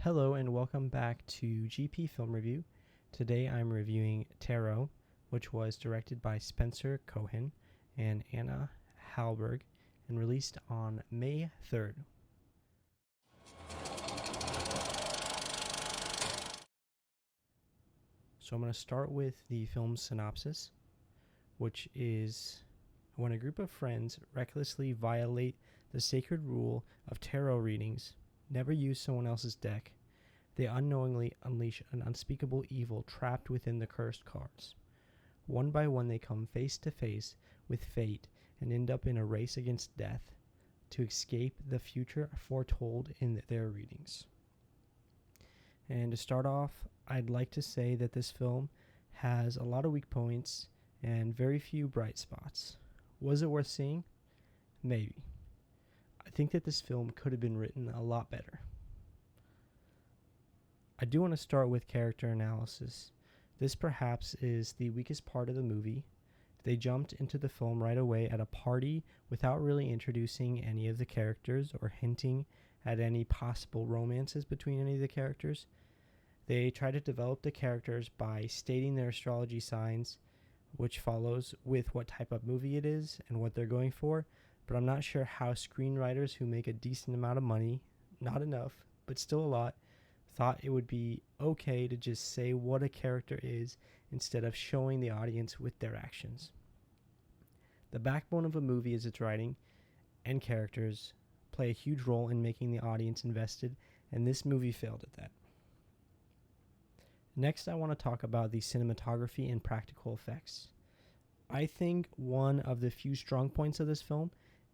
Hello and welcome back to GP Film Review. Today I'm reviewing Tarot, which was directed by Spencer Cohen and Anna Hallberg and released on May 3rd. So I'm going to start with the film's synopsis, which is when a group of friends recklessly violate the sacred rule of tarot readings, never use someone else's deck, they unknowingly unleash an unspeakable evil trapped within the cursed cards. One by one they come face to face with fate and end up in a race against death to escape the future foretold in their readings. And to start off, I'd like to say that this film has a lot of weak points and very few bright spots. Was it worth seeing? Maybe. I think that this film could have been written a lot better. I do want to start with character analysis. This perhaps is the weakest part of the movie. They jumped into the film right away at a party without really introducing any of the characters or hinting at any possible romances between any of the characters. They try to develop the characters by stating their astrology signs, which follows with what type of movie it is and what they're going for, but I'm not sure how screenwriters who make a decent amount of money, not enough, but still a lot, thought it would be okay to just say what a character is instead of showing the audience with their actions. The backbone of a movie is its writing, and characters play a huge role in making the audience invested, and this movie failed at that. Next, I want to talk about the cinematography and practical effects. I think one of the few strong points of this film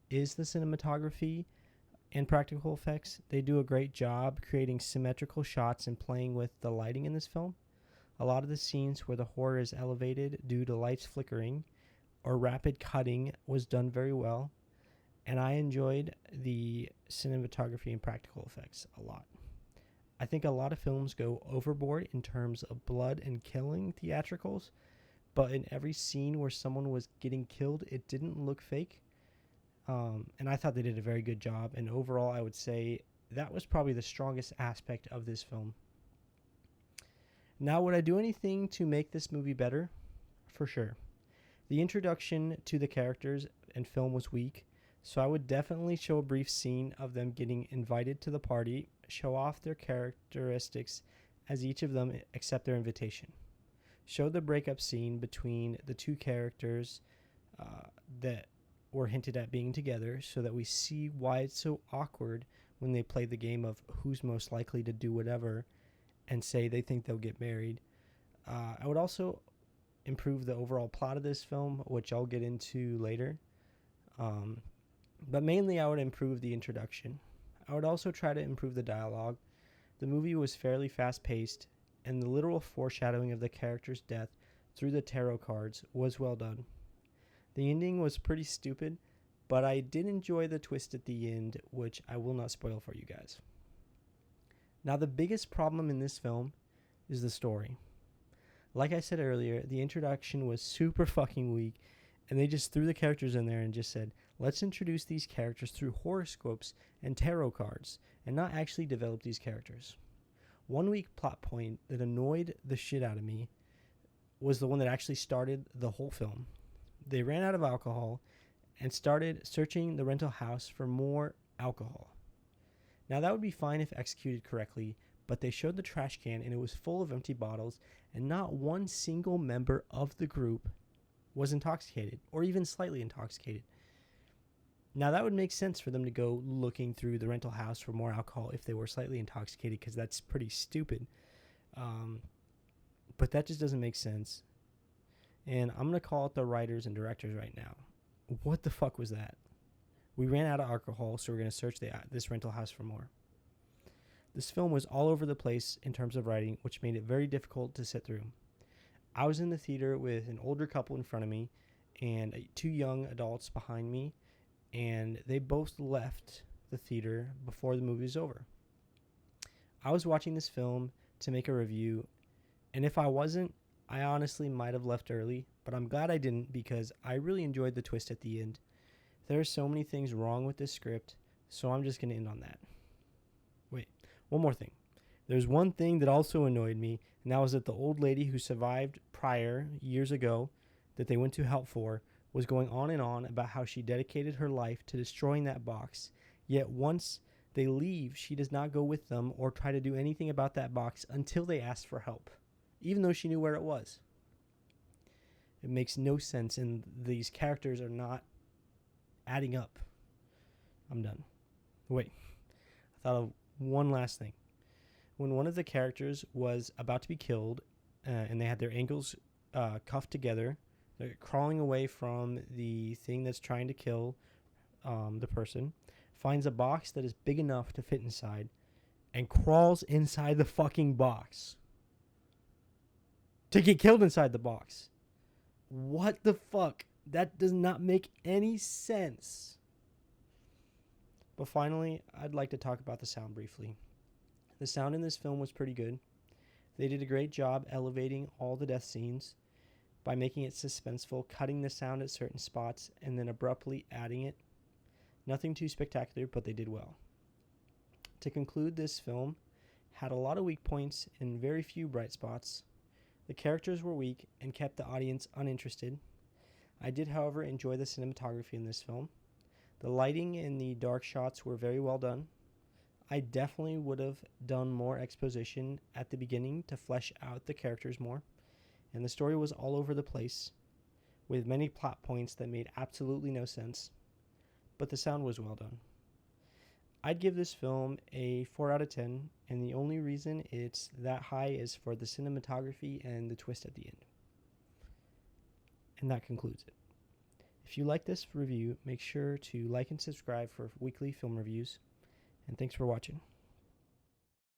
is the cinematography and practical effects. They do a great job creating symmetrical shots and playing with the lighting in this film. A lot of the scenes where the horror is elevated due to lights flickering or rapid cutting was done very well, and I enjoyed the cinematography and practical effects a lot. I think a lot of films go overboard in terms of blood and killing theatricals, but in every scene where someone was getting killed, it didn't look fake. And I thought they did a very good job. And overall, I would say that was probably the strongest aspect of this film. Now, would I do anything to make this movie better? For sure. The introduction to the characters and film was weak, so I would definitely show a brief scene of them getting invited to the party, show off their characteristics as each of them accept their invitation. Show the breakup scene between the two characters that were hinted at being together so that we see why it's so awkward when they play the game of who's most likely to do whatever and say they think they'll get married. I would also improve the overall plot of this film, which I'll get into later. But mainly I would improve the introduction. I would also try to improve the dialogue. The movie was fairly fast-paced, and the literal foreshadowing of the character's death through the tarot cards was well done. The ending was pretty stupid, but I did enjoy the twist at the end, which I will not spoil for you guys. Now, the biggest problem in this film is the story. Like I said earlier, the introduction was super fucking weak, and they just threw the characters in there and just said, let's introduce these characters through horoscopes and tarot cards, and not actually develop these characters. One weak plot point that annoyed the shit out of me was the one that actually started the whole film. They ran out of alcohol and started searching the rental house for more alcohol. Now, that would be fine if executed correctly, but they showed the trash can and it was full of empty bottles, and not one single member of the group was intoxicated or even slightly intoxicated. Now, that would make sense for them to go looking through the rental house for more alcohol if they were slightly intoxicated, because that's pretty stupid. But that just doesn't make sense. And I'm going to call it the writers and directors right now. What the fuck was that? We ran out of alcohol, so we're going to search this rental house for more. This film was all over the place in terms of writing, which made it very difficult to sit through. I was in the theater with an older couple in front of me and two young adults behind me, and they both left the theater before the movie was over. I was watching this film to make a review, and if I wasn't, I honestly might have left early, but I'm glad I didn't because I really enjoyed the twist at the end. There are so many things wrong with this script, so I'm just going to end on that. Wait, one more thing. There's one thing that also annoyed me, and that was that the old lady who survived prior, years ago, that they went to help for, was going on and on about how she dedicated her life to destroying that box. Yet once they leave, she does not go with them or try to do anything about that box until they ask for help, even though she knew where it was. It makes no sense, and these characters are not adding up. I'm done. Wait, I thought of one last thing. When one of the characters was about to be killed, and they had their ankles cuffed together, they're crawling away from the thing that's trying to kill the person, finds a box that is big enough to fit inside, and crawls inside the fucking box to get killed inside the box. What the fuck? That does not make any sense. But finally, I'd like to talk about the sound briefly. The sound in this film was pretty good. They did a great job elevating all the death scenes by making it suspenseful, cutting the sound at certain spots, and then abruptly adding it. Nothing too spectacular, but they did well. To conclude, this film had a lot of weak points and very few bright spots. The characters were weak and kept the audience uninterested. I did, however, enjoy the cinematography in this film. The lighting and the dark shots were very well done. I definitely would have done more exposition at the beginning to flesh out the characters more. And the story was all over the place, with many plot points that made absolutely no sense. But the sound was well done. I'd give this film a 4 out of 10, and the only reason it's that high is for the cinematography and the twist at the end. And that concludes it. If you like this review, make sure to like and subscribe for weekly film reviews, and thanks for watching.